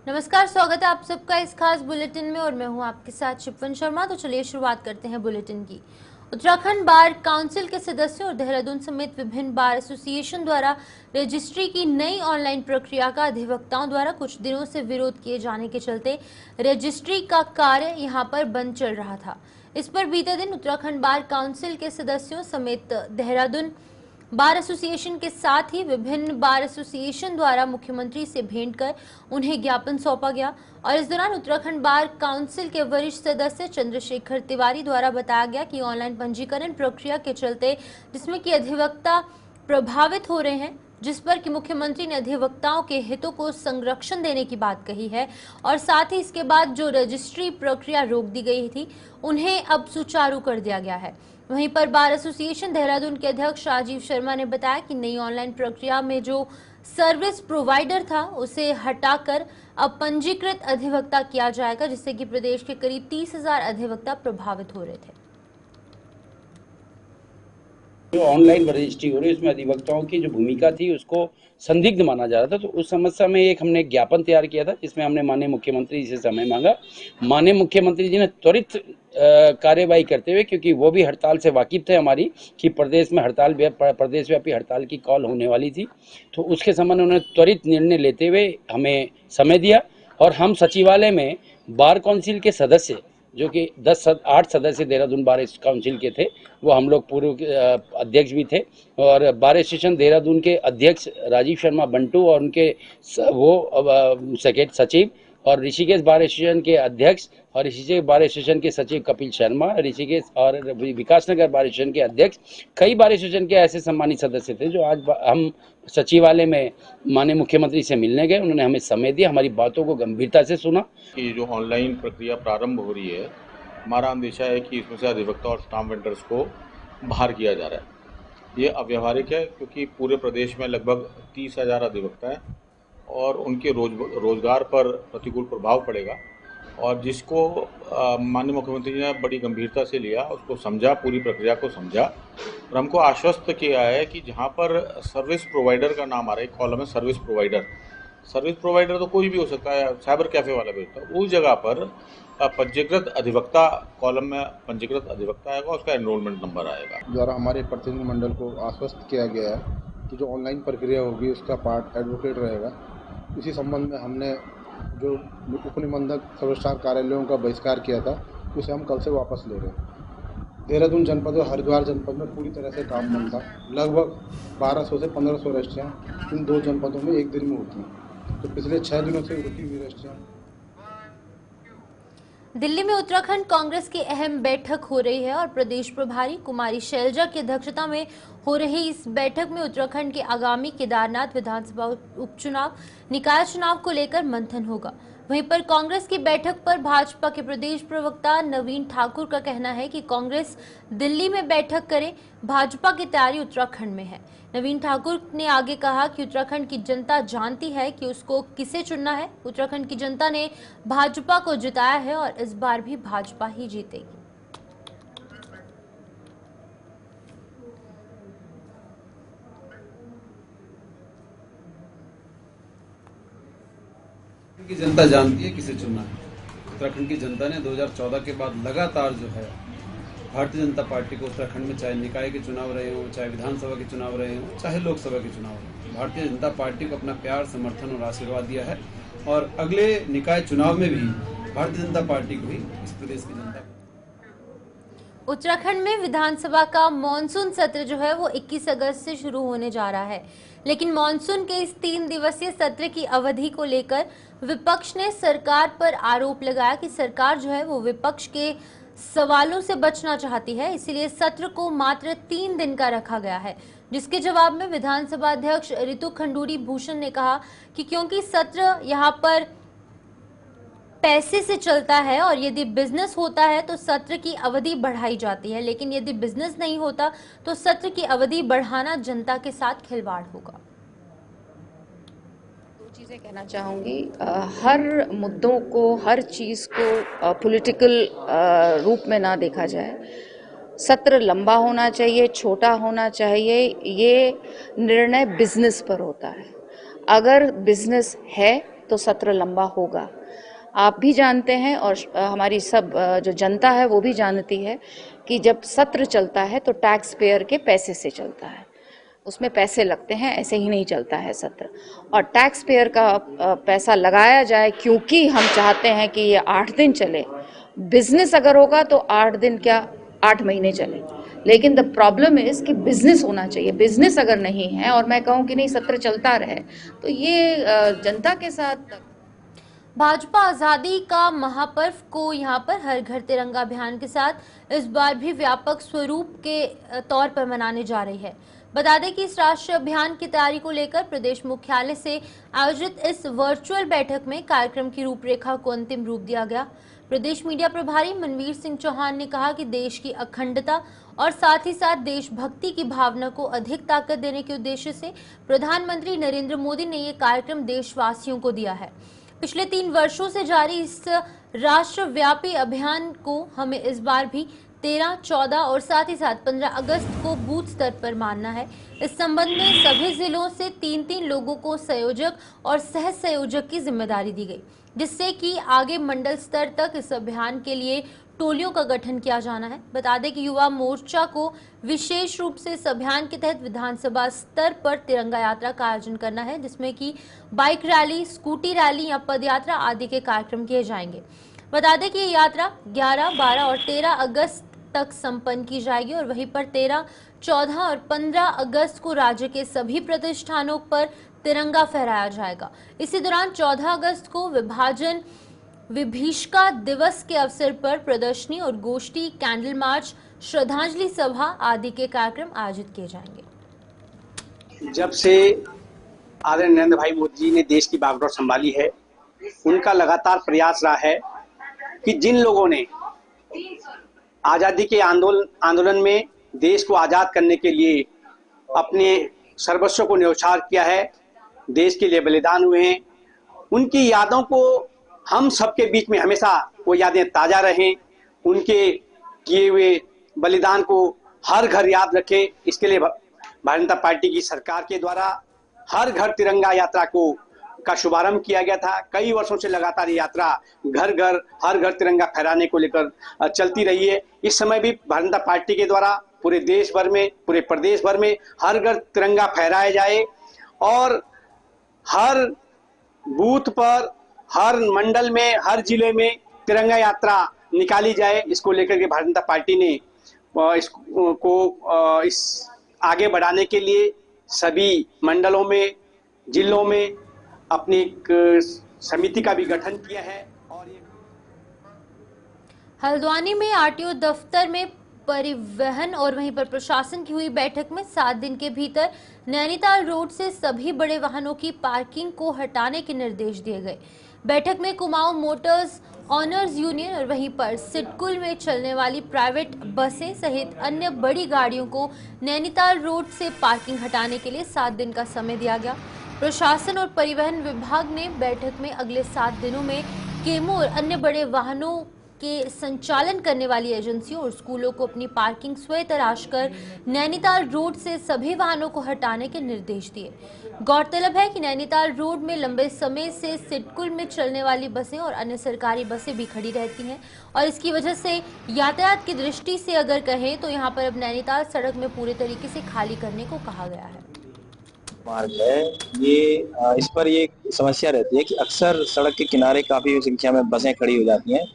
नमस्कार, स्वागत है आप सबका इस खास बुलेटिन में और मैं हूं आपके साथ शिपवन शर्मा। तो चलिए शुरुआत करते हैं बुलेटिन की। उत्तराखंड बार काउंसिल के सदस्यों और देहरादून समेत विभिन्न बार एसोसिएशन द्वारा रजिस्ट्री की नई ऑनलाइन प्रक्रिया का अधिवक्ताओं द्वारा कुछ दिनों से विरोध किए जाने के चलते रजिस्ट्री का कार्य यहां पर बंद चल रहा था। इस पर बीते दिन उत्तराखंड बार काउंसिल के सदस्यों समेत देहरादून बार एसोसिएशन के साथ ही विभिन्न बार एसोसिएशन द्वारा मुख्यमंत्री से भेंट कर उन्हें ज्ञापन सौंपा गया और इस दौरान उत्तराखंड बार काउंसिल के वरिष्ठ सदस्य चंद्रशेखर तिवारी द्वारा बताया गया कि ऑनलाइन पंजीकरण प्रक्रिया के चलते जिसमें कि अधिवक्ता प्रभावित हो रहे हैं, जिस पर कि मुख्यमंत्री ने अधिवक्ताओं के हितों को संरक्षण देने की बात कही है और साथ ही इसके बाद जो रजिस्ट्री प्रक्रिया रोक दी गई थी उन्हें अब सुचारू कर दिया गया है। वहीं पर बार एसोसिएशन देहरादून के अध्यक्ष राजीव शर्मा ने बताया कि नई ऑनलाइन प्रक्रिया में जो सर्विस प्रोवाइडर था उसे हटाकर अब पंजीकृत अधिवक्ता किया जाएगा, जिससे कि प्रदेश के करीब 30,000 अधिवक्ता प्रभावित हो रहे थे। जो ऑनलाइन रजिस्ट्री हो रही है उसमें अधिवक्ताओं की जो भूमिका थी उसको संदिग्ध माना जा रहा था। तो उस समस्या में एक हमने ज्ञापन तैयार किया था जिसमें हमने माननीय मुख्यमंत्री जी से समय मांगा। माननीय मुख्यमंत्री जी ने त्वरित कार्यवाही करते हुए, क्योंकि वो भी हड़ताल से वाकिफ थे हमारी कि प्रदेश में प्रदेशव्यापी हड़ताल की कॉल होने वाली थी, तो उसके संबंध में उन्होंने त्वरित निर्णय लेते हुए हमें समय दिया और हम सचिवालय में बार काउंसिल के सदस्य जो कि 8 सदस्य देहरादून बार काउंसिल के थे, वो हम लोग पूर्व अध्यक्ष भी थे और बार एसोसिएशन देहरादून के अध्यक्ष राजीव शर्मा बंटू और उनके सेक्रेटरी सचिव और ऋषिकेश बार एसोसिएशन के अध्यक्ष और ऋषिकेश बार एसोसिएशन के सचिव कपिल शर्मा, ऋषिकेश और विकासनगर बार एसोसिएशन के अध्यक्ष, कई बार एसोसिएशन के ऐसे सम्मानित सदस्य थे जो आज हम सचिवालय में माननीय मुख्यमंत्री से मिलने गए। उन्होंने हमें समय दिया, हमारी बातों को गंभीरता से सुना। कि जो ऑनलाइन प्रक्रिया प्रारंभ हो रही है, हमारा अंदेशा है कि इसमें से अधिवक्ता और स्टाम्प वेंडर्स को बाहर किया जा रहा है। ये अव्यवहारिक है क्योंकि पूरे प्रदेश में लगभग 30,000 अधिवक्ता हैं और उनके रोजगार पर प्रतिकूल प्रभाव पड़ेगा और जिसको माननीय मुख्यमंत्री जी ने बड़ी गंभीरता से लिया, उसको समझा, पूरी प्रक्रिया को समझा और हमको आश्वस्त किया है कि जहाँ पर सर्विस प्रोवाइडर का नाम आ रहा है, कॉलम है सर्विस प्रोवाइडर तो कोई भी हो सकता है, साइबर कैफ़े वाला भी होता है, उस जगह पर पंजीकृत अधिवक्ता कॉलम में पंजीकृत अधिवक्ता आएगा, उसका एनरोलमेंट नंबर आएगा। द्वारा हमारे प्रतिनिधि मंडल को आश्वस्त किया गया है कि जो ऑनलाइन प्रक्रिया होगी उसका पार्ट एडवोकेट रहेगा। इसी संबंध में हमने जो उपनिबंधक रजिस्ट्रार कार्यालयों का बहिष्कार किया था उसे हम कल से वापस ले रहे हैं। देहरादून जनपद और हरिद्वार जनपद में पूरी तरह से काम बंद था। लगभग 1200 से 1500 रजिस्ट्रियाँ इन दो जनपदों में एक दिन में होती हैं, तो पिछले 6 दिनों से रुकी हुई रजिस्ट्रियाँ। दिल्ली में उत्तराखंड कांग्रेस की अहम बैठक हो रही है और प्रदेश प्रभारी कुमारी शैलजा की अध्यक्षता में हो रही इस बैठक में उत्तराखंड के आगामी केदारनाथ विधानसभा उपचुनाव, निकाय चुनाव को लेकर मंथन होगा। वहीं पर कांग्रेस की बैठक पर भाजपा के प्रदेश प्रवक्ता नवीन ठाकुर का कहना है कि कांग्रेस दिल्ली में बैठक करे, भाजपा की तैयारी उत्तराखंड में है। नवीन ठाकुर ने आगे कहा कि उत्तराखंड की जनता जानती है कि उसको किसे चुनना है। उत्तराखंड की जनता ने भाजपा को जिताया है और इस बार भी भाजपा ही जीतेगी। की जनता जानती है किसे चुनना है। उत्तराखंड की जनता ने 2014 के बाद लगातार जो है भारतीय जनता पार्टी को उत्तराखंड में, चाहे निकाय के चुनाव रहे हों, चाहे विधानसभा के चुनाव रहे हों, चाहे लोकसभा के चुनाव रहे हों, भारतीय जनता पार्टी को अपना प्यार, समर्थन और आशीर्वाद दिया है और अगले निकाय चुनाव में भी भारतीय जनता पार्टी को ही इस प्रदेश की जनता। उत्तराखंड में विधानसभा का मॉनसून सत्र जो है वो 21 अगस्त से शुरू होने जा रहा है, लेकिन मॉनसून के इस 3 दिवसीय सत्र की अवधि को लेकर विपक्ष ने सरकार पर आरोप लगाया कि सरकार जो है वो विपक्ष के सवालों से बचना चाहती है, इसीलिए सत्र को मात्र 3 दिन का रखा गया है। जिसके जवाब में विधानसभा अध्यक्ष ऋतु खंडूरी भूषण ने कहा कि क्योंकि सत्र यहाँ पर पैसे से चलता है और यदि बिजनेस होता है तो सत्र की अवधि बढ़ाई जाती है, लेकिन यदि बिजनेस नहीं होता तो सत्र की अवधि बढ़ाना जनता के साथ खिलवाड़ होगा। चीज़ें कहना चाहूँगी, हर मुद्दों को, हर चीज़ को पॉलिटिकल रूप में ना देखा जाए। सत्र लंबा होना चाहिए, छोटा होना चाहिए, ये निर्णय बिजनेस पर होता है। अगर बिजनेस है तो सत्र लंबा होगा। आप भी जानते हैं और हमारी सब जो जनता है वो भी जानती है कि जब सत्र चलता है तो टैक्स पेयर के पैसे से चलता है, उसमें पैसे लगते हैं, ऐसे ही नहीं चलता है सत्र। और टैक्स पेयर का पैसा लगाया जाए क्योंकि हम चाहते हैं कि ये 8 दिन चले। बिजनेस अगर होगा तो 8 दिन क्या 8 महीने चले, लेकिन द प्रॉब्लम इज कि बिजनेस होना चाहिए। बिजनेस अगर नहीं है और मैं कहूँ कि नहीं सत्र चलता रहे तो ये जनता के साथ। भाजपा आजादी का महापर्व को यहां पर हर घर तिरंगा अभियान के साथ इस बार भी व्यापक स्वरूप के तौर पर मनाने जा रही है। बता दें कि इस राष्ट्रीय अभियान की तैयारी को लेकर प्रदेश मुख्यालय से आयोजित इस वर्चुअल बैठक में कार्यक्रम की रूपरेखा को अंतिम रूप दिया गया। प्रदेश मीडिया प्रभारी मनवीर सिंह चौहान ने कहा कि देश की अखंडता और साथ ही साथ देशभक्ति की भावना को अधिक ताकत देने के उद्देश्य से प्रधानमंत्री नरेंद्र मोदी ने ये कार्यक्रम देशवासियों को दिया है। पिछले 3 वर्षों से जारी इस राष्ट्रव्यापी अभियान को हमें इस बार भी 13, 14 और साथ ही साथ 15 अगस्त को बूथ स्तर पर मानना है। इस संबंध में सभी जिलों से 3-3 लोगों को संयोजक और सह संयोजक की जिम्मेदारी दी गई, जिससे कि आगे मंडल स्तर तक इस अभियान के लिए टोलियों का गठन किया जाना है। बता दें कि युवा मोर्चा को विशेष रूप से इस अभियान के तहत विधानसभा स्तर पर तिरंगा यात्रा का आयोजन करना है, जिसमें कि बाइक रैली, स्कूटी रैली या पद यात्रा आदि के कार्यक्रम किए जाएंगे। बता दें कि ये यात्रा 11, 12 और 13 अगस्त तक संपन्न की जाएगी और वहीं पर 13, 14 और 15 अगस्त को राज्य के सभी प्रतिष्ठानों पर तिरंगा फहराया जाएगा। इसी दौरान 14 अगस्त को विभीषिका दिवस के अवसर पर प्रदर्शनी और गोष्ठी, कैंडल मार्च, श्रद्धांजलि सभा आदि के कार्यक्रम आयोजित किए जाएंगे। जब से आदरणीय नरेंद्र भाई मोदी जी ने देश की बागडोर संभाली है, उनका लगातार प्रयास रहा है कि जिन लोगों ने आज़ादी के आंदोलन में देश को आज़ाद करने के लिए अपने सर्वस्व को न्यौछावर किया है, देश के लिए बलिदान हुए हैं, उनकी यादों को हम सबके बीच में हमेशा वो यादें ताज़ा रहें, उनके किए हुए बलिदान को हर घर याद रखें। इसके लिए भारतीय जनता पार्टी की सरकार के द्वारा हर घर तिरंगा यात्रा का शुभारंभ किया गया था। कई वर्षों से लगातार ये यात्रा हर घर तिरंगा फहराने को लेकर चलती रही है। इस समय भी भारतीय जनता पार्टी के द्वारा पूरे देश भर में, पूरे प्रदेश भर में हर घर तिरंगा फहराया जाए और हर बूथ पर, हर मंडल में, हर जिले में तिरंगा यात्रा निकाली जाए। इसको लेकर के भारतीय जनता पार्टी ने इस आगे बढ़ाने के लिए सभी मंडलों में, जिलों में अपनी एक समिति का भी गठन किया है। और हल्द्वानी में आरटीओ दफ्तर में परिवहन और वहीं पर प्रशासन की हुई बैठक में 7 दिन के भीतर नैनीताल रोड से सभी बड़े वाहनों की पार्किंग को हटाने के निर्देश दिए गए। बैठक में कुमाऊं मोटर्स ऑनर्स यूनियन और वहीं पर सिडकुल में चलने वाली प्राइवेट बसें सहित अन्य बड़ी गाड़ियों को नैनीताल रोड से पार्किंग हटाने के लिए 7 दिन का समय दिया गया। प्रशासन और परिवहन विभाग ने बैठक में अगले 7 दिनों में केमो और अन्य बड़े वाहनों के संचालन करने वाली एजेंसियों और स्कूलों को अपनी पार्किंग स्वयं तराश कर नैनीताल रोड से सभी वाहनों को हटाने के निर्देश दिए। गौरतलब है कि नैनीताल रोड में लंबे समय से सिडकुल में चलने वाली बसें और अन्य सरकारी बसें भी खड़ी रहती हैं और इसकी वजह से यातायात की दृष्टि से अगर कहें तो यहाँ पर अब नैनीताल सड़क में पूरे तरीके से खाली करने को कहा गया है। मार्ग है ये, इस पर ये समस्या रहती है कि अक्सर सड़क के किनारे काफी संख्या में बसें खड़ी हो जाती हैं।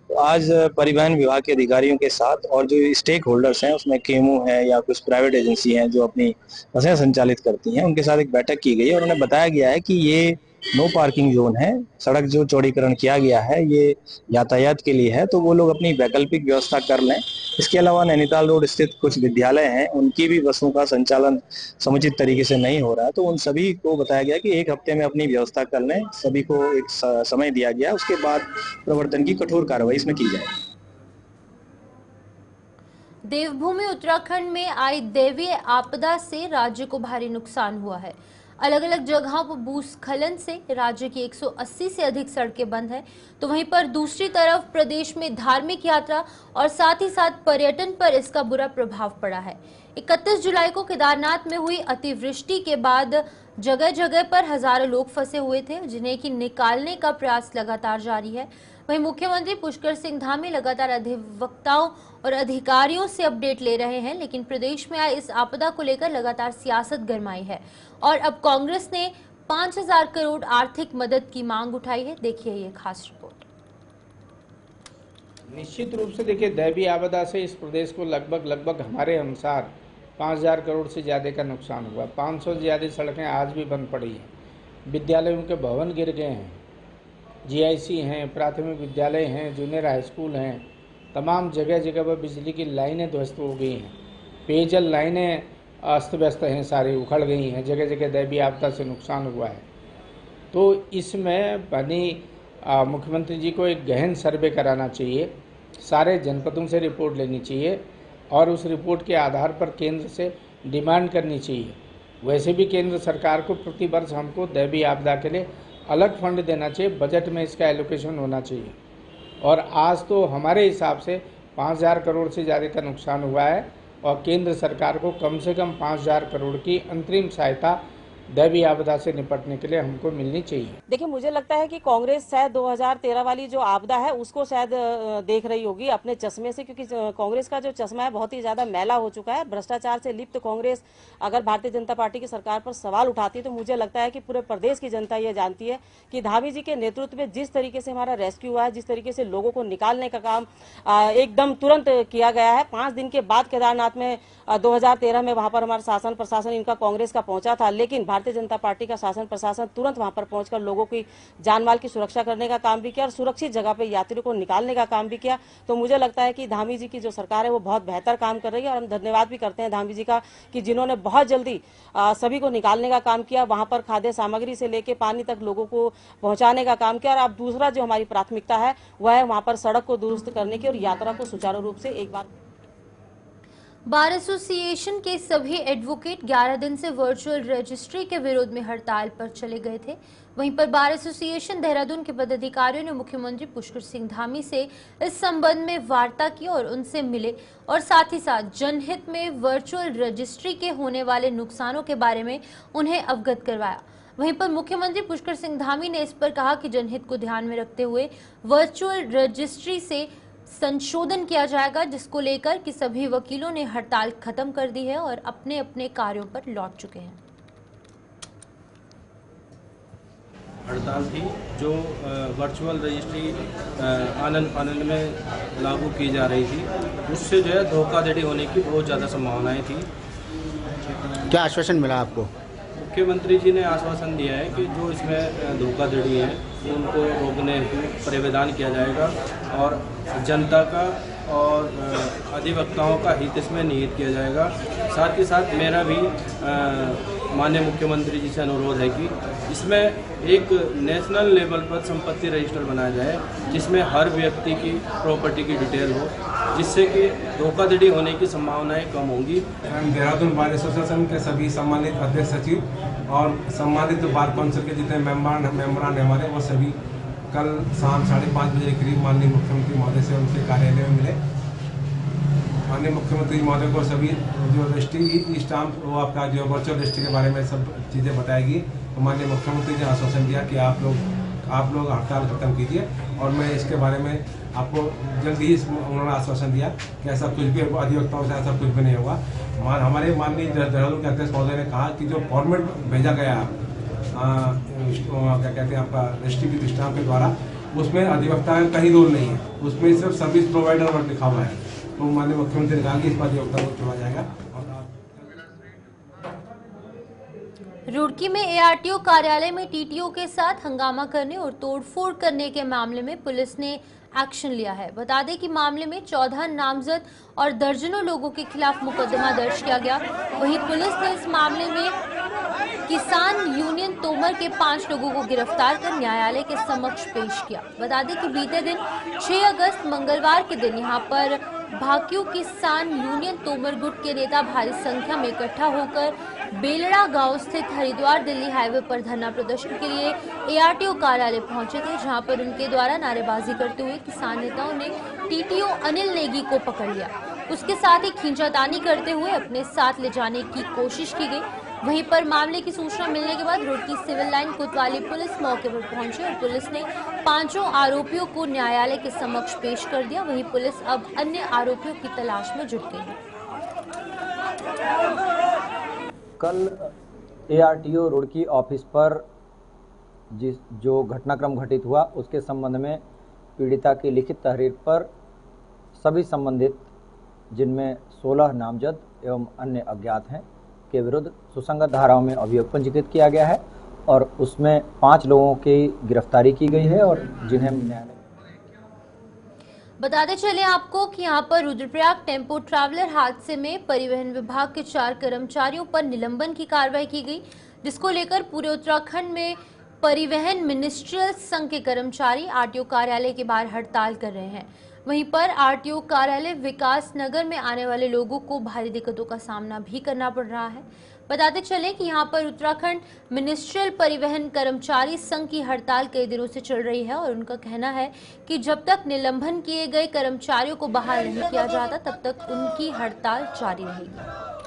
तो आज परिवहन विभाग के अधिकारियों के साथ और जो स्टेक होल्डर्स हैं, उसमें केमू है या कुछ प्राइवेट एजेंसी हैं जो अपनी बसें संचालित करती हैं, उनके साथ एक बैठक की गई और उन्हें बताया गया है कि ये नो पार्किंग जोन है। सड़क जो चौड़ीकरण किया गया है ये यातायात के लिए है, तो वो लोग अपनी वैकल्पिक व्यवस्था कर लें। इसके अलावा नैनीताल रोड स्थित कुछ विद्यालय हैं, उनकी भी बसों का संचालन समुचित तरीके से नहीं हो रहा है, तो उन सभी को बताया गया कि 1 हफ्ते में अपनी व्यवस्था कर लें। सभी को एक समय दिया गया, उसके बाद प्रवर्तन की कठोर कार्रवाई इसमें की जाए। देवभूमि उत्तराखंड में आई दैवीय आपदा से राज्य को भारी नुकसान हुआ है। अलग अलग जगहों पर भूस्खलन से राज्य की 180 से अधिक सड़कें बंद हैं, तो वहीं पर दूसरी तरफ प्रदेश में धार्मिक यात्रा और साथ ही साथ पर्यटन पर इसका बुरा प्रभाव पड़ा है। 31 जुलाई को केदारनाथ में हुई अतिवृष्टि के बाद जगह जगह पर हजारों लोग फंसे हुए थे, जिन्हें कि निकालने का प्रयास लगातार जारी है। वहीं मुख्यमंत्री पुष्कर सिंह धामी लगातार अधिवक्ताओं और अधिकारियों से अपडेट ले रहे हैं, लेकिन प्रदेश में आई इस आपदा को लेकर लगातार सियासत गरमाई है और अब कांग्रेस ने 5000 करोड़ आर्थिक मदद की मांग उठाई है। देखिए ये खास रिपोर्ट। निश्चित रूप से देखिए, दैवीय आपदा से इस प्रदेश को लगभग हमारे अनुसार 5000 करोड़ से ज़्यादा का नुकसान हुआ। 500 से ज़्यादा सड़कें आज भी बंद पड़ी हैं, विद्यालयों के भवन गिर गए हैं, जीआईसी हैं, प्राथमिक विद्यालय हैं, जूनियर हाई स्कूल हैं, तमाम जगह जगह पर बिजली की लाइनें ध्वस्त हो गई हैं, पेयजल लाइनें अस्त व्यस्त हैं, सारी उखड़ गई हैं, जगह जगह दैवीय आपदा से नुकसान हुआ है। तो इसमें बनी मुख्यमंत्री जी को एक गहन सर्वे कराना चाहिए, सारे जनपदों से रिपोर्ट लेनी चाहिए और उस रिपोर्ट के आधार पर केंद्र से डिमांड करनी चाहिए। वैसे भी केंद्र सरकार को प्रति वर्ष हमको दैवीय आपदा के लिए अलग फंड देना चाहिए, बजट में इसका एलोकेशन होना चाहिए। और आज तो हमारे हिसाब से 5000 करोड़ से ज़्यादा का नुकसान हुआ है और केंद्र सरकार को कम से कम 5000 करोड़ की अंतरिम सहायता दैवीय आपदा से निपटने के लिए हमको मिलनी चाहिए। देखिए, मुझे लगता है कि कांग्रेस शायद 2013 वाली जो आपदा है उसको शायद देख रही होगी अपने चश्मे से, क्योंकि कांग्रेस का जो चश्मा है बहुत ही ज्यादा मैला हो चुका है। भ्रष्टाचार से लिप्त कांग्रेस अगर भारतीय जनता पार्टी की सरकार पर सवाल उठाती है तो मुझे लगता है कि पूरे प्रदेश की जनता ये जानती है कि धामी जी के नेतृत्व में जिस तरीके से हमारा रेस्क्यू हुआ है, जिस तरीके से लोगों को निकालने का काम एकदम तुरंत किया गया है। 5 दिन के बाद केदारनाथ में 2013 में वहां पर हमारा शासन प्रशासन इनका कांग्रेस का पहुंचा था, लेकिन भारतीय जनता पार्टी का शासन प्रशासन तुरंत वहां पर पहुंचकर लोगों की जान माल की सुरक्षा करने का काम भी किया और सुरक्षित जगह पे यात्रियों को निकालने का काम भी किया। तो मुझे लगता है कि धामी जी की जो सरकार है वो बहुत बेहतर काम कर रही है और हम धन्यवाद भी करते हैं धामी जी का कि जिन्होंने बहुत जल्दी सभी को निकालने का काम किया, वहां पर खाद्य सामग्री से लेके पानी तक लोगों को पहुंचाने का काम किया। और अब दूसरा जो हमारी प्राथमिकता है वह है वहां पर सड़क को दुरुस्त करने की और यात्रा को सुचारू रूप से एक बार। बार एसोसिएशन के सभी एडवोकेट 11 दिन से वर्चुअल रजिस्ट्री के विरोध में हड़ताल पर चले गए थे। वहीं पर बार एसोसिएशन देहरादून के पदाधिकारियों ने मुख्यमंत्री पुष्कर सिंह धामी से इस संबंध में वार्ता की और उनसे मिले और साथ ही साथ जनहित में वर्चुअल रजिस्ट्री के होने वाले नुकसानों के बारे में उन्हें अवगत करवाया। वहीं पर मुख्यमंत्री पुष्कर सिंह धामी ने इस पर कहा कि जनहित को ध्यान में रखते हुए वर्चुअल रजिस्ट्री से संशोधन किया जाएगा, जिसको लेकर कि सभी वकीलों ने हड़ताल खत्म कर दी है और अपने अपने कार्यों पर लौट चुके हैं। हड़ताल थी जो वर्चुअल रजिस्ट्री आनंद में लागू की जा रही थी, उससे जो है धोखाधड़ी होने की बहुत ज़्यादा संभावनाएं थी। क्या आश्वासन मिला आपको? मुख्यमंत्री जी ने आश्वासन दिया है कि जो इसमें धोखाधड़ी है उनको रोकने हेतु प्रावधान किया जाएगा और जनता का और अधिवक्ताओं का हित इसमें निहित किया जाएगा। साथ ही साथ मेरा भी माननीय मुख्यमंत्री जी से अनुरोध है कि इसमें एक नेशनल लेवल पर संपत्ति रजिस्टर बनाया जाए जिसमें हर व्यक्ति की प्रॉपर्टी की डिटेल हो, जिससे कि धोखाधड़ी होने की संभावनाएं कम होंगी। देहरादून बार एसोसिएशन के सभी सम्मानित अध्यक्ष सचिव और सम्मानित बार काउंसिल के जितने मेम्बरान हमारे वो सभी कल शाम 5:30 बजे के करीब माननीय मुख्यमंत्री महोदय से उनके कार्यालय में मिले। माननीय मुख्यमंत्री महोदय को सभी जो रजिस्ट्री ई स्टाम्प वो आपका जो वर्चुअल रजिस्ट्री के बारे में सब चीज़ें बताएगी। तो माननीय मुख्यमंत्री ने आश्वासन दिया कि आप लोग हड़ताल खत्म कीजिए और मैं इसके बारे में आपको जल्दी ही उन्होंने आश्वासन दिया कि ऐसा कुछ भी अधिवक्ताओं से ऐसा कुछ भी नहीं होगा। हमारे माननीय देहरादून के अध्यक्ष महोदय ने कहा कि जो फॉर्मेट भेजा गया क्या कहते हैं आपका रजिस्ट्री स्टाम्प के द्वारा, उसमें अधिवक्ता का कहीं रोल नहीं है, उसमें सिर्फ सर्विस प्रोवाइडर वर्ड लिखा हुआ है। तो माननीय मुख्यमंत्री ने कहा कि इस पर अधिवक्ता को छोड़ा जाएगा। रुड़की में एआरटीओ कार्यालय में टीटीओ के साथ हंगामा करने और तोड़फोड़ करने के मामले में पुलिस ने एक्शन लिया है। बता दें कि मामले में 14 नामजद और दर्जनों लोगों के खिलाफ मुकदमा दर्ज किया गया। वहीं पुलिस ने इस मामले में किसान यूनियन तोमर के 5 लोगों को गिरफ्तार कर न्यायालय के समक्ष पेश किया। बता दें कि बीते दिन 6 अगस्त मंगलवार के दिन यहां पर भाकियू किसान यूनियन तोमर गुट के नेता भारी संख्या में इकट्ठा होकर बेलड़ा गांव स्थित हरिद्वार दिल्ली हाईवे पर धरना प्रदर्शन के लिए एआरटीओ कार्यालय पहुंचे थे, जहां पर उनके द्वारा नारेबाजी करते हुए किसान नेताओं ने टीटीओ अनिल नेगी को पकड़ लिया। उसके साथ ही खींचातानी करते हुए अपने साथ ले जाने की कोशिश की गई। वहीं पर मामले की सूचना मिलने के बाद रुड़की सिविल लाइन कोतवाली पुलिस मौके पर पहुंची और पुलिस ने 5 आरोपियों को न्यायालय के समक्ष पेश कर दिया। वहीं पुलिस अब अन्य आरोपियों की तलाश में जुट गई है। कल ARTO रुड़की ऑफिस पर जो घटनाक्रम घटित हुआ उसके संबंध में पीड़िता की लिखित तहरीर पर सभी संबंधित जिनमें 16 नामजद एवं अन्य अज्ञात हैं के विरुद्ध सुसंगत धाराओं में अभियोग पंजीकृत किया गया है और उसमें 5 लोगों की गिरफ्तारी की गई है और जिन्हें न्यायालय। बताते चले आपको कि यहां पर रुद्रप्रयाग टेम्पो ट्रैवलर हादसे में परिवहन विभाग के 4 कर्मचारियों पर निलंबन की कार्रवाई की गई, जिसको लेकर पूरे उत्तराखंड में परिवहन मिनिस्ट्रियल संघ के कर्मचारी RTO कार्यालय के बाहर हड़ताल कर रहे हैं। वहीं पर RTO कार्यालय विकास नगर में आने वाले लोगों को भारी दिक्कतों का सामना भी करना पड़ रहा है। बताते चले कि यहां पर उत्तराखंड मिनिस्ट्रियल परिवहन कर्मचारी संघ की हड़ताल कई दिनों से चल रही है और उनका कहना है कि जब तक निलंबन किए गए कर्मचारियों को बहाल नहीं किया जाता तब तक उनकी हड़ताल जारी रहेगी।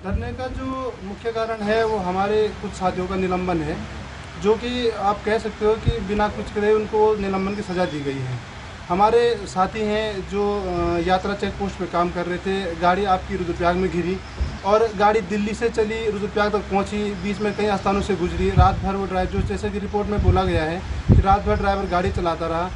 धरने का जो मुख्य कारण है वो हमारे कुछ साथियों का निलंबन है, जो कि आप कह सकते हो कि बिना कुछ करे उनको निलंबन की सज़ा दी गई है। हमारे साथी हैं जो यात्रा चेक पोस्ट पे काम कर रहे थे, गाड़ी आपकी रुद्रप्रयाग में घिरी और गाड़ी दिल्ली से चली रुद्रप्रयाग तक पहुंची, बीच में कई स्थानों से गुजरी। रात भर वो ड्राइवर, जो जैसे कि रिपोर्ट में बोला गया है कि रात भर ड्राइवर गाड़ी चलाता रहा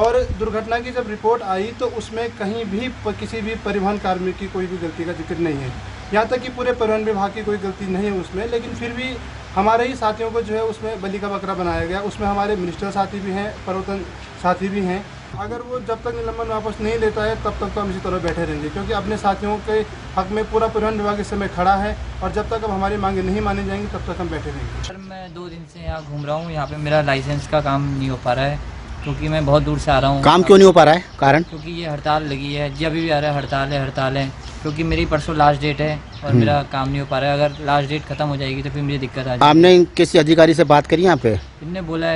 और दुर्घटना की जब रिपोर्ट आई तो उसमें कहीं भी किसी भी परिवहन कार्मिक की कोई भी गलती का जिक्र नहीं है। यहाँ तक कि पूरे परिवहन विभाग की कोई गलती नहीं है उसमें, लेकिन फिर भी हमारे ही साथियों को जो है उसमें बलि का बकरा बनाया गया। उसमें हमारे मिनिस्टर साथी भी हैं, प्रवर्तन साथी भी हैं। अगर वो जब तक निलंबन वापस नहीं लेता है तब तक तो हम इसी तरह बैठे रहेंगे, क्योंकि अपने साथियों के हक में पूरा परिवहन विभाग इस समय खड़ा है और जब तक अब हमारी मांगे नहीं मानी जाएंगी तब तक हम बैठे रहेंगे। सर, मैं 2 दिन से यहाँ घूम रहा हूँ। यहाँ पे मेरा लाइसेंस का काम नहीं हो पा रहा है क्योंकि मैं बहुत दूर से आ रहा हूँ। काम क्यों नहीं हो पा रहा है? कारण? क्योंकि ये हड़ताल लगी है जी, अभी भी आ रहा है हड़ताल है क्योंकि मेरी परसों लास्ट डेट है और मेरा काम नहीं हो पा रहा है। अगर लास्ट डेट खत्म हो जाएगी तो फिर मुझे दिक्कत आ जाएगी। आपने किसी अधिकारी से बात करी यहाँ पे? इनने बोला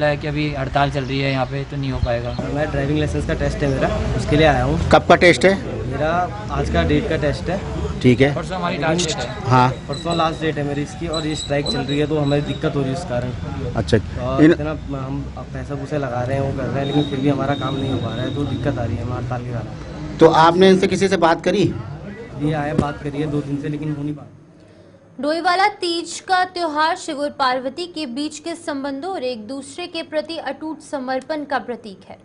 है कि अभी हड़ताल चल रही है यहाँ पे तो नहीं हो पाएगा। मैं ड्राइविंग लाइसेंस का टेस्ट है मेरा, उसके लिए आया हूँ। कब का टेस्ट है? मेरा आज का डेट का टेस्ट है। ठीक है। परसों हमारी लास्ट डेट है। हाँ, परसों लास्ट डेट है मेरी इसकी और ये स्ट्राइक चल रही है तो हमें दिक्कत हो रही है इस कारण। अच्छा, और इतना हम पैसा पूसे लगा रहे हैं, वो कर रहे हैं, लेकिन फिर भी हमारा काम नहीं हो पा रहा है तो दिक्कत आ रही है हड़ताल के कारण। तो आपने इनसे किसी से बात करी? ये आया, बात करी है 2 दिन से, लेकिन हो नहीं पा रहा। डोईवाला तीज का त्योहार शिव और पार्वती के बीच के संबंधों और एक दूसरे के प्रति अटूट समर्पण का प्रतीक है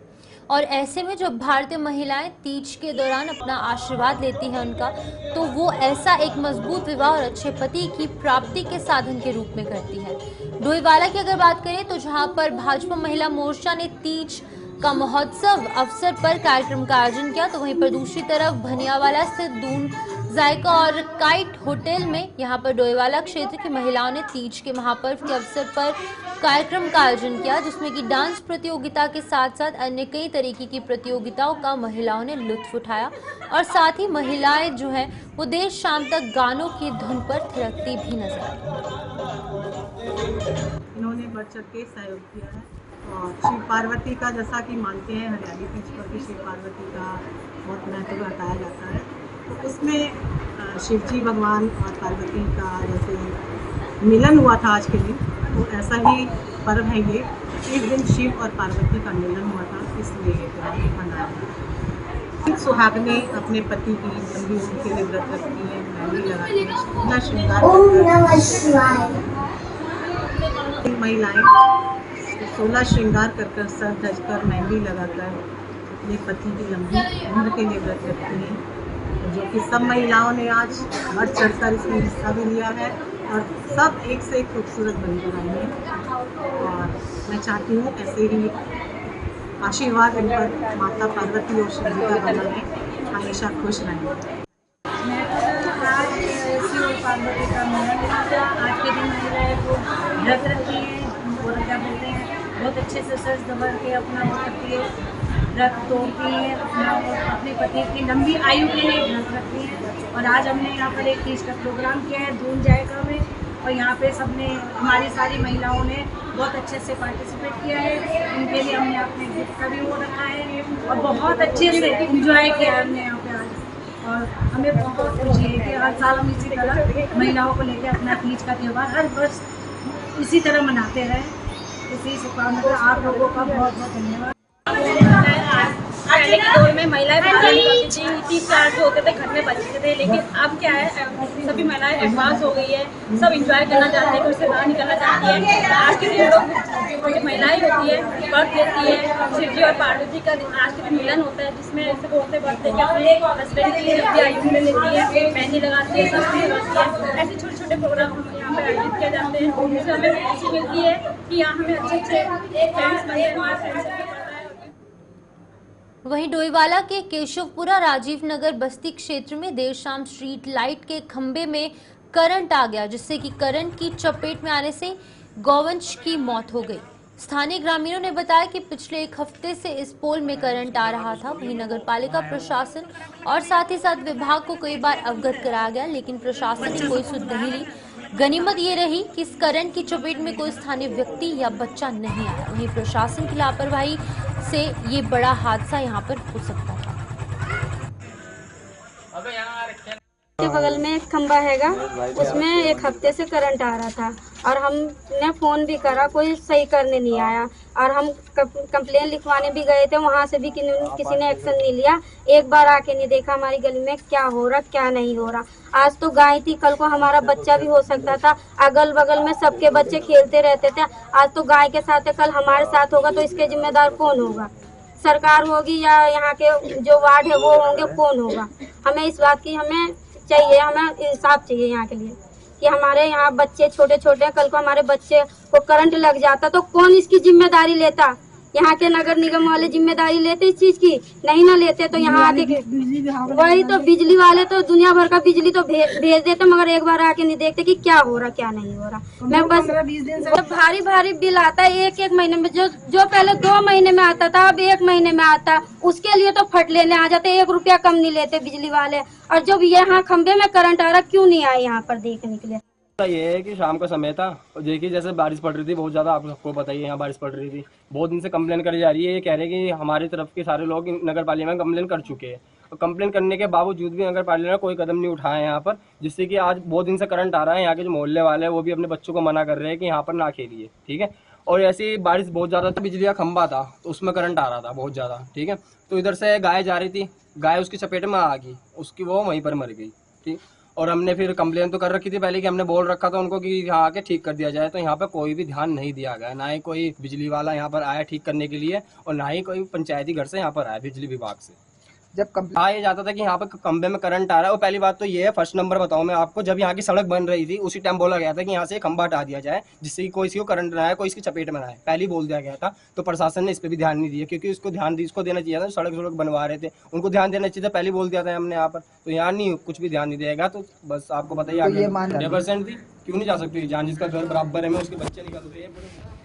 और ऐसे में जब भारतीय महिलाएं तीज के दौरान अपना आशीर्वाद लेती हैं उनका, तो वो ऐसा एक मजबूत विवाह और अच्छे पति की प्राप्ति के साधन के रूप में करती है। डोईवाला की अगर बात करें तो जहां पर भाजपा महिला मोर्चा ने तीज का महोत्सव अवसर पर कार्यक्रम का आयोजन किया, तो वहीं पर दूसरी तरफ भनियावाला स्थित दून जायका और काइट होटल में यहां पर डोईवाला क्षेत्र की महिलाओं ने तीज के महापर्व के अवसर पर कार्यक्रम का आयोजन किया, जिसमें कि डांस प्रतियोगिता के साथ साथ अन्य कई तरीके की प्रतियोगिताओं का महिलाओं ने लुत्फ उठाया और साथ ही महिलाएं जो है वो देर शाम तक गानों की धुन पर थिरकती भी नजर आई। इन्होंने बढ़ चढ़ के सहयोग किया है और शिव पार्वती का, जैसा कि मानते हैं हरियाली तीज पर भी शिव पार्वती का बहुत महत्व बताया जाता है, तो उसमें शिव जी भगवान और पार्वती का जैसे मिलन हुआ था आज के दिन, तो ऐसा ही पर्व है ये। इस दिन शिव और पार्वती का मिलन हुआ था, इसलिए ये त्योहार मनाया जाता है। सुहागने अपने पति की लंबी उम्र के लिए व्रत रखती है, मेहंदी लगाती है, अपना श्रृंगार महिलाएं 16 श्रृंगार कर सर धजकर मेहंदी लगाकर अपने पति की लंबी उम्र के लिए व्रत रखती हैं, जो कि सब महिलाओं ने आज बढ़ चढ़कर इसमें हिस्सा भी लिया है और सब एक से एक खूबसूरत बनकर आई हैं। और मैं चाहती हूँ ऐसे ही आशीर्वाद इन पर माता पार्वती और शिव जी का बना है, हमेशा खुश रहें। आज शिव और पार्वती का मिलन आज के दिन महिलाएं को व्रत रखती हैं और क्या बोलते हैं बहुत अच्छे से सज संवर के अपना वो करती है, व्रत तोड़ती है, अपने पति की लंबी आयु के लिए व्रत रखती है। और आज हमने यहाँ पर एक तीज का प्रोग्राम किया है दून जायका में और यहाँ पे सबने हमारी सारी महिलाओं ने बहुत अच्छे से पार्टिसिपेट किया है। उनके लिए हमने अपने गिफ्ट का भी वो रखा है और बहुत अच्छे से इंजॉय किया हमने यहाँ पे आज। और हमें बहुत खुशी है कि हर साल हम इसी तरह महिलाओं को लेकर अपना तीज का त्यौहार हर वर्ष इसी तरह मनाते रहें। इसी शुभकामना आप लोगों का बहुत बहुत धन्यवाद। पहले के दौर में महिलाएं बाहर निकलती थी, 30 जो होते थे घर में बचते थे, लेकिन अब क्या है, सभी महिलाएं एडवांस हो गई है, सब इंजॉय करना चाहते हैं, घर से बाहर निकलना चाहती है। आज के दिन लोग जो महिलाएं होती है व्रत लेती है, शिव जी और पार्वती का आज के दिन मिलन होता है, जिसमें ऐसे औरतें व्रत लेके अपने हस्बैंड की लंबी आयु में लेती है, मेहंदी लगाती है, सब लगाती है। ऐसे छोटे छोटे प्रोग्राम यहाँ पर आयोजित किए जाते हैं, जिससे हमें खुशी मिलती है कि यहाँ हमें अच्छे फ्रेंड्स बनते हैं, हमारे फ्रेंड्स। वहीं डोईवाला के केशवपुरा राजीव नगर बस्ती क्षेत्र में देर शाम स्ट्रीट लाइट के खंबे में करंट आ गया, जिससे कि करंट की चपेट में आने से गौवंश की मौत हो गई। स्थानीय ग्रामीणों ने बताया कि पिछले एक हफ्ते से इस पोल में करंट आ रहा था। वहीं नगर पालिका प्रशासन और साथ ही साथ विभाग को कई बार अवगत कराया गया, लेकिन प्रशासन ने कोई सुध नहीं ली। गनीमत ये रही कि इस करंट की चपेट में कोई स्थानीय व्यक्ति या बच्चा नहीं आया। वहीं प्रशासन की लापरवाही से ये बड़ा हादसा यहाँ पर हो सकता था। के बगल में एक खंबा हैगा, उसमें एक हफ्ते से करंट आ रहा था और हमने फोन भी करा, कोई सही करने नहीं आया और हम कंप्लेन लिखवाने भी गए थे, वहाँ से भी किसी ने एक्शन नहीं लिया। एक बार आके नहीं देखा हमारी गली में क्या हो रहा क्या नहीं हो रहा। आज तो गाय थी, कल को हमारा बच्चा भी हो सकता था। अगल बगल में सबके बच्चे खेलते रहते थे, आज तो गाय के साथ है, कल हमारे साथ होगा तो इसके जिम्मेदार कौन होगा? सरकार होगी या यहाँ के जो वार्ड है वो होंगे, कौन होगा? हमें इस बात की हमें चाहिए, हमें इंसाफ चाहिए यहाँ के लिए कि हमारे यहाँ बच्चे छोटे छोटे, कल को हमारे बच्चे को करंट लग जाता तो कौन इसकी जिम्मेदारी लेता? यहाँ के नगर निगम वाले जिम्मेदारी लेते इस चीज की? नहीं ना लेते तो यहाँ आके वही तो बिजली वाले तो दुनिया भर का बिजली तो भेज देते, मगर एक बार आके नहीं देखते कि क्या हो रहा क्या नहीं हो रहा। मैं बस भारी भारी बिल आता है एक महीने में, जो पहले 2 महीने में आता था अब 1 महीने में आता, उसके लिए तो फट लेने आ जाते, 1 रुपया कम नहीं लेते बिजली वाले। और जब यहाँ खंबे में करंट आ रहा क्यों नहीं आए यहाँ पर देखने के लिए? ये है कि शाम का समय था और देखिए जैसे बारिश पड़ रही थी बहुत ज़्यादा, आपको पता ही है यहाँ बारिश पड़ रही थी। बहुत दिन से कंप्लेन करी जा रही है, ये कह रहे हैं कि हमारी तरफ के सारे लोग नगर पालिका में कंप्लेन कर चुके हैं और कंप्लेन करने के बावजूद भी नगर पालिका ने कोई कदम नहीं उठाया यहाँ पर, जिससे कि आज बहुत दिन से करंट आ रहा है। यहाँ के जो मोहल्ले वाले हैं वो भी अपने बच्चों को मना कर रहे हैं कि यहाँ पर ना खेलिए, ठीक है। और ऐसे बारिश बहुत ज़्यादा था, बिजली का खंभा था तो उसमें करंट आ रहा था बहुत ज़्यादा, ठीक है। तो इधर से गाय जा रही थी, गाय उसकी चपेट में आ गई, उसकी वो वहीं पर मर गई, ठीक। और हमने फिर कंप्लेन तो कर रखी थी पहले कि हमने बोल रखा था उनको कि यहाँ आके ठीक कर दिया जाए, तो यहाँ पे कोई भी ध्यान नहीं दिया गया, ना ही कोई बिजली वाला यहाँ पर आया ठीक करने के लिए और ना ही कोई पंचायती घर से यहाँ पर आया बिजली विभाग से। जब कहा यह जाता था कि यहाँ पर खंबे में करंट आ रहा है, और पहली बात तो ये है, फर्स्ट नंबर बताऊं मैं आपको, जब यहाँ की सड़क बन रही थी उसी टाइम बोला गया था कि यहाँ से खंबा हटा दिया जाए जिससे कि कोई इसको करंट ना आए, कोई इसकी चपेट में ना आए, पहले ही बोल दिया गया था। तो प्रशासन ने इस पर भी ध्यान नहीं दिया, क्योंकि इसको देना चाहिए था, सड़क बनवा रहे थे उनको ध्यान देना चाहिए था, पहले बोल दिया था हमने यहाँ पर। तो यहाँ नहीं कुछ भी ध्यान नहीं देगा, तो बस आपको बताइए आगे 100% भी क्यों नहीं जा सकती जान, जिसका घर बराबर है में उसके बच्चे निकल रहे हैं।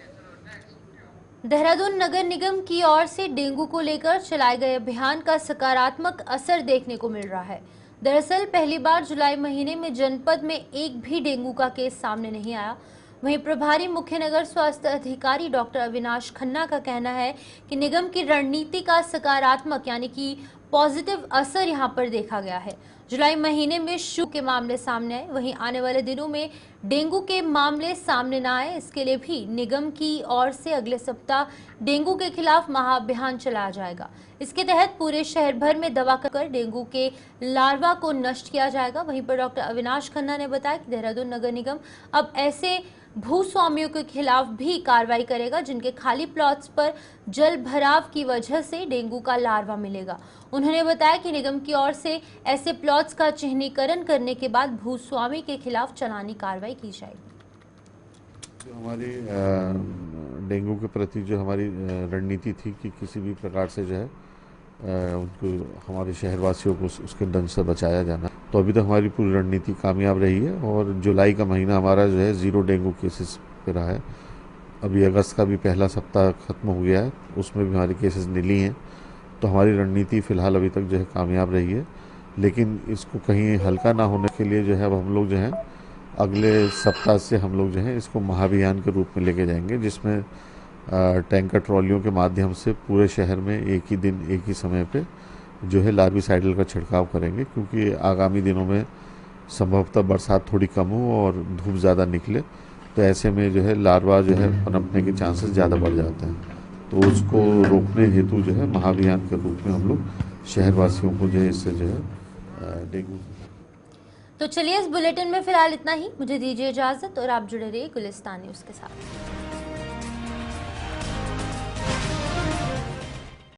देहरादून नगर निगम की ओर से डेंगू को लेकर चलाए गए अभियान का सकारात्मक असर देखने को मिल रहा है। दरअसल पहली बार जुलाई महीने में जनपद में एक भी डेंगू का केस सामने नहीं आया। वहीं प्रभारी मुख्य नगर स्वास्थ्य अधिकारी डॉक्टर अविनाश खन्ना का कहना है कि निगम की रणनीति का सकारात्मक यानी कि पॉजिटिव असर यहां पर देखा गया है। जुलाई महीने में शुरू के मामले सामने आए, वहीं आने वाले दिनों में डेंगू के मामले सामने न आए, इसके लिए भी निगम की ओर से अगले सप्ताह डेंगू के खिलाफ महाअभियान चलाया जाएगा। इसके तहत पूरे शहर भर में दवा कर डेंगू के लार्वा को नष्ट किया जाएगा। वहीं पर डॉक्टर अविनाश खन्ना ने बताया कि देहरादून नगर निगम अब ऐसे भूस्वामियों के खिलाफ भी कार्रवाई करेगा जिनके खाली प्लॉट्स पर जल भराव की वजह से डेंगू का लार्वा मिलेगा। उन्होंने बताया कि निगम की ओर से ऐसे प्लॉट्स का चिन्हीकरण करने के बाद भूस्वामी के खिलाफ चालानी कार्रवाई की जाएगी। जो हमारी डेंगू के प्रति जो हमारी रणनीति थी कि किसी भी प्रकार से जो है उनको हमारे शहरवासियों को उसके डंश से बचाया जाना, तो अभी तक हमारी पूरी रणनीति कामयाब रही है और जुलाई का महीना हमारा जो है 0 डेंगू केसेस पे रहा है। अभी अगस्त का भी पहला सप्ताह खत्म हो गया है, उसमें भी हमारे केसेस नीली हैं। तो हमारी रणनीति फ़िलहाल अभी तक जो है कामयाब रही है, लेकिन इसको कहीं हल्का ना होने के लिए जो है अब हम लोग जो है अगले सप्ताह से हम लोग जो है इसको महाअभियान के रूप में लेके जाएंगे, जिसमें टैंकर ट्रॉलियों के माध्यम से पूरे शहर में एक ही दिन एक ही समय पे जो है लार्विसाइडल का छिड़काव करेंगे, क्योंकि आगामी दिनों में संभवतः बरसात थोड़ी कम हो और धूप ज़्यादा निकले, तो ऐसे में जो है लार्वा जो है पनपने के चांसेस ज़्यादा बढ़ जाते हैं। तो उसको रोकने हेतु जो है महाअभियान के रूप में हम लोग शहरवासियों को जो है इससे जो है डेंगू। तो चलिए इस बुलेटिन में फिलहाल इतना ही। मुझे दीजिए इजाजत और आप जुड़े रहिए गुलिस्तान न्यूज़ के साथ।